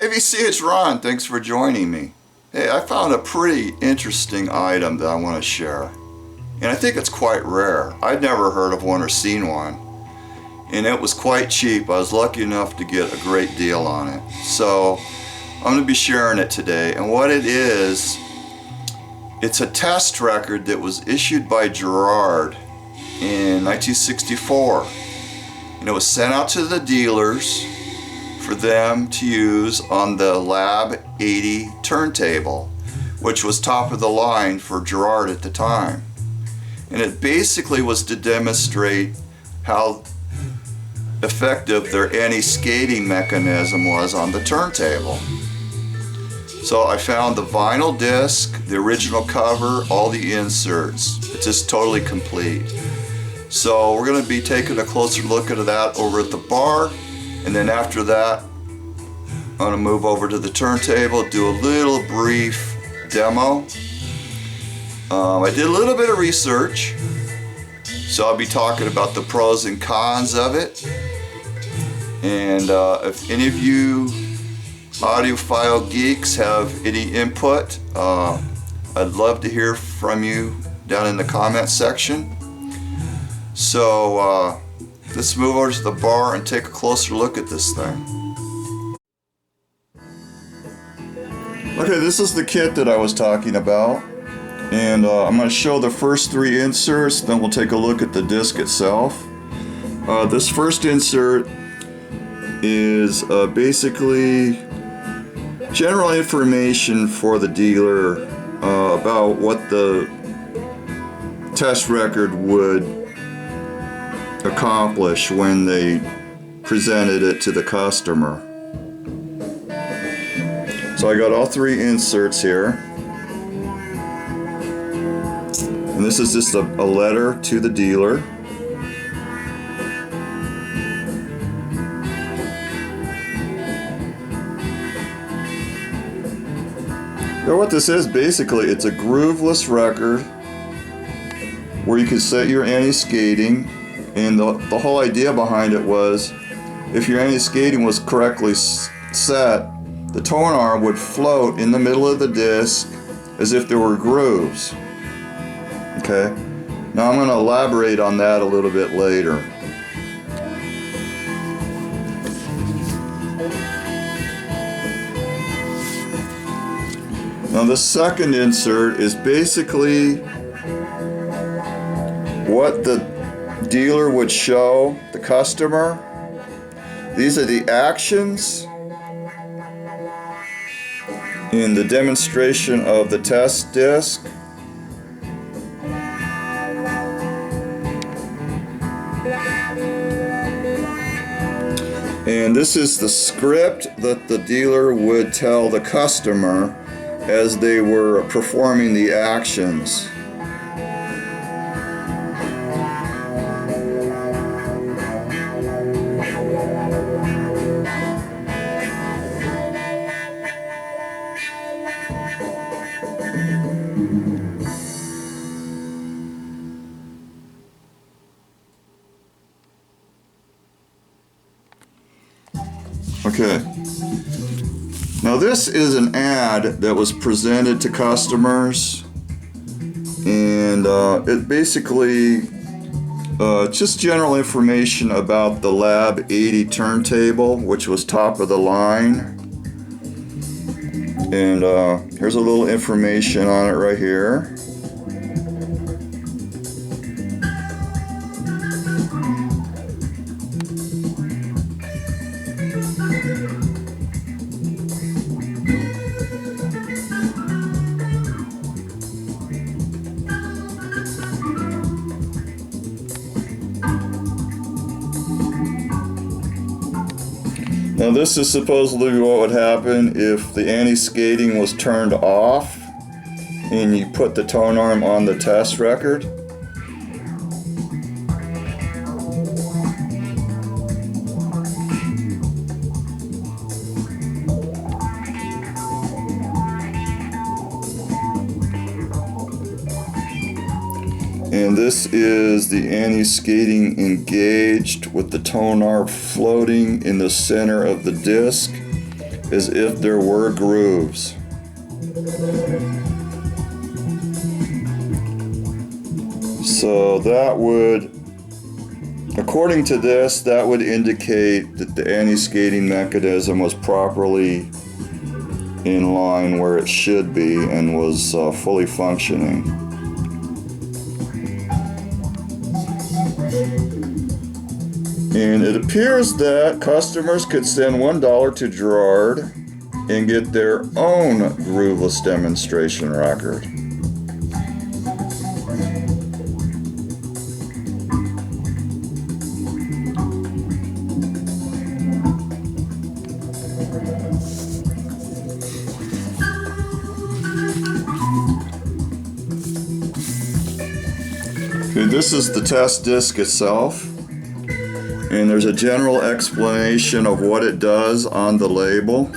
ABC, it's Ron. Thanks for joining me. Hey, I found a pretty interesting item that I want to share. And I think it's quite rare. I'd never heard of one or seen one. And it was quite cheap. I was lucky enough to get a great deal on it. So I'm going to be sharing it today. And what it is, it's a test record that was issued by Garrard in 1964. And it was sent out to the dealers for them to use on the Lab-80 turntable, which was top of the line for Garrard at the time. And it basically was to demonstrate how effective their anti-skating mechanism was on the turntable. So I found the vinyl disc, the original cover, all the inserts. It's just totally complete. So we're going to be taking a closer look at that over at the bar. And then after that, I'm going to move over to the turntable, do a little brief demo. I did a little bit of research, so I'll be talking about the pros and cons of it. And if any of you audiophile geeks have any input, I'd love to hear from you down in the comment section. So let's move over to the bar and take a closer look at this thing. Okay, this is the kit that I was talking about. And I'm going to show the first three inserts, then we'll take a look at the disc itself. This first insert is basically general information for the dealer about what the test record would accomplish when they presented it to the customer. So I got all three inserts here. And this is just a letter to the dealer. Now what this is, basically, it's a grooveless record where you can set your anti-skating. And the whole idea behind it was, if your anti-skating was correctly set, the tone arm would float in the middle of the disc as if there were grooves. Okay, now I'm going to elaborate on that a little bit later. Now the second insert is basically what the dealer would show the customer. These are the actions in the demonstration of the test disc. And this is the script that the dealer would tell the customer as they were performing the actions. Okay, now this is an ad that was presented to customers, and it basically just general information about the Lab-80 turntable, which was top of the line. And here's a little information on it right here. Now this is supposedly what would happen if the anti-skating was turned off and you put the tone arm on the test record. And this is the anti-skating engaged with the tone arm floating in the center of the disc. as if there were grooves. So that would, according to this, that would indicate that the anti-skating mechanism was properly in line where it should be and was fully functioning. And it appears that customers could send $1 to Garrard and get their own grooveless demonstration record. Okay, this is the test disc itself, and there's a general explanation of what it does on the label.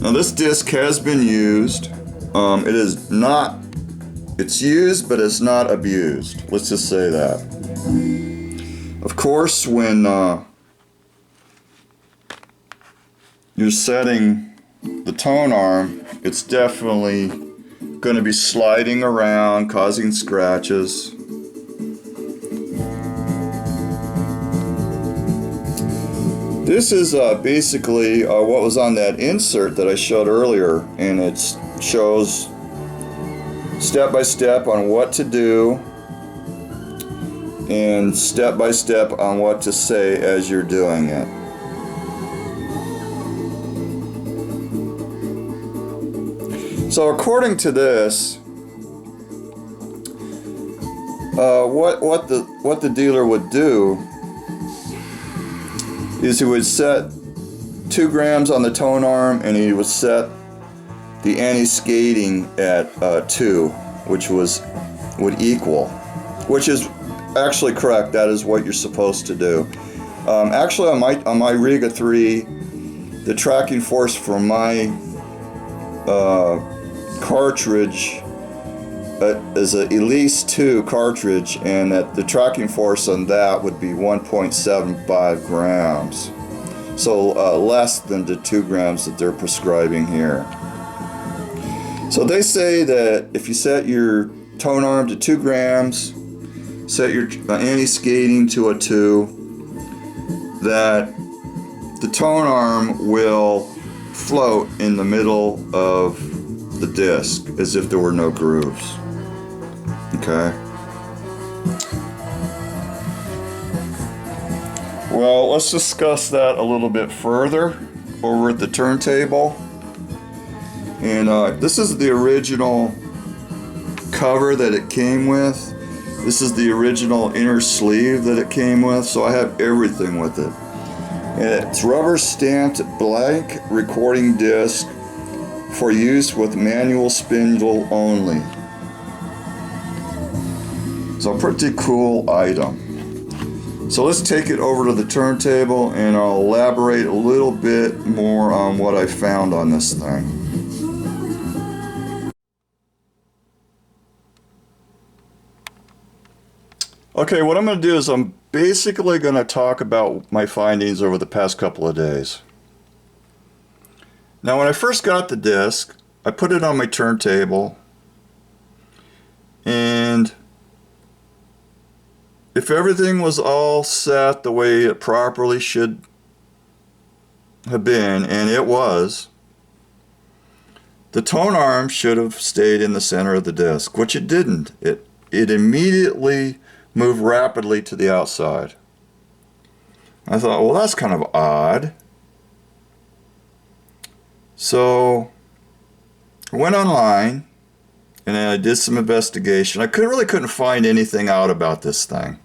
Now this disc has been used. It's used, but it's not abused. Let's just say that. Of course, when you're setting the tone arm, it's definitely going to be sliding around, causing scratches. This is basically what was on that insert that I showed earlier, and it shows step by step on what to do and step by step on what to say as you're doing it. So according to this, what the dealer would do is he would set 2 grams on the tone arm, and he would set the anti-skating at 2, which would equal, which is actually correct. That is what you're supposed to do. Actually, on my Riga 3, the tracking force for my cartridge is a Elise 2 cartridge, and that the tracking force on that would be 1.75 grams, so less than the 2 grams that they're prescribing here. So they say that if you set your tone arm to 2 grams, set your anti-skating to a 2, that the tone arm will float in the middle of the disc as if there were no grooves. Okay. Well, let's discuss that a little bit further over at the turntable. And this is the original cover that it came with. This is the original inner sleeve that it came with, so I have everything with it. And it's rubber stamped blank recording disc for use with manual spindle only. So a pretty cool item. So let's take it over to the turntable and I'll elaborate a little bit more on what I found on this thing. Okay, what I'm going to do is I'm basically going to talk about my findings over the past couple of days. Now, when I first got the disc, I put it on my turntable, and if everything was all set the way it properly should have been, and it was, the tone arm should have stayed in the center of the disc, which it didn't. It immediately moved rapidly to the outside. I thought, well, that's kind of odd. So I went online and I did some investigation. I really couldn't find anything out about this thing.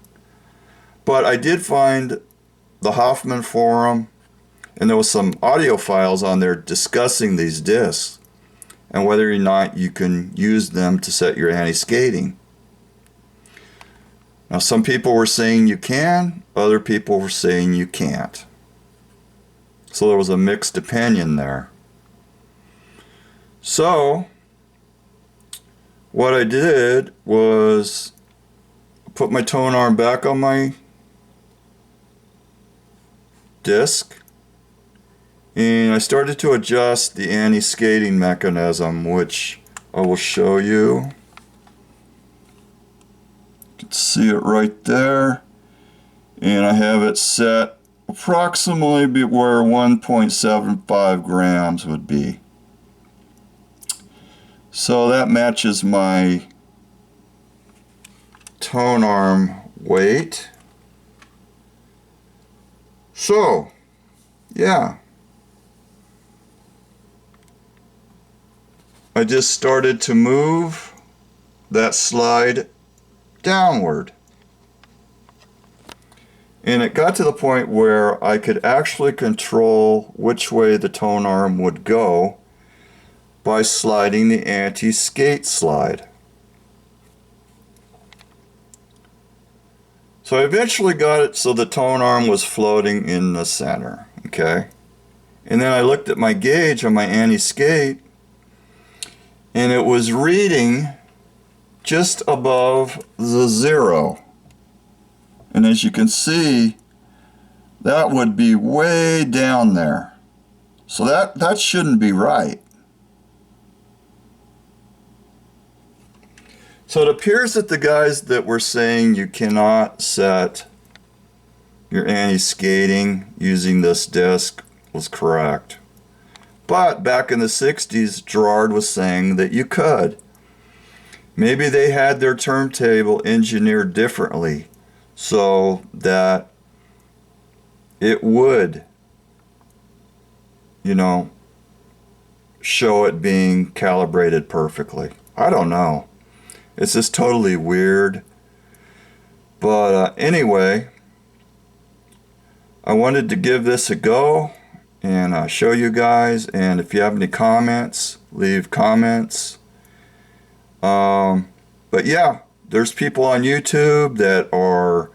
But I did find the Hoffman forum, and there was some audio files on there discussing these discs and whether or not you can use them to set your anti-skating. Now, some people were saying you can, other people were saying you can't. So there was a mixed opinion there. So what I did was put my tone arm back on my disc, and I started to adjust the anti-skating mechanism, which I will show you. You can see it right there, and I have it set approximately where 1.75 grams would be. So that matches my tone arm weight. So, yeah. I just started to move that slide downward. And it got to the point where I could actually control which way the tone arm would go by sliding the anti-skate slide. So I eventually got it so the tone arm was floating in the center, okay? And then I looked at my gauge on my anti-skate, and it was reading just above the 0. And as you can see, that would be way down there. So that shouldn't be right. So it appears that the guys that were saying you cannot set your anti-skating using this disc was correct. But back in the 60s, Garrard was saying that you could. Maybe they had their turntable engineered differently so that it would, you know, show it being calibrated perfectly. I don't know. It's just totally weird. But anyway, I wanted to give this a go and show you guys. And if you have any comments, leave comments. But yeah, there's people on YouTube that are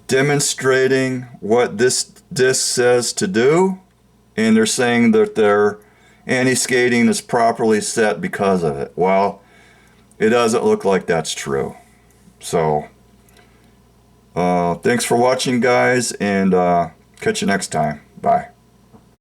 demonstrating what this disc says to do, and they're saying that their anti-skating is properly set because of it. Well, it doesn't look like that's true. So thanks for watching, guys, and catch you next time. Bye.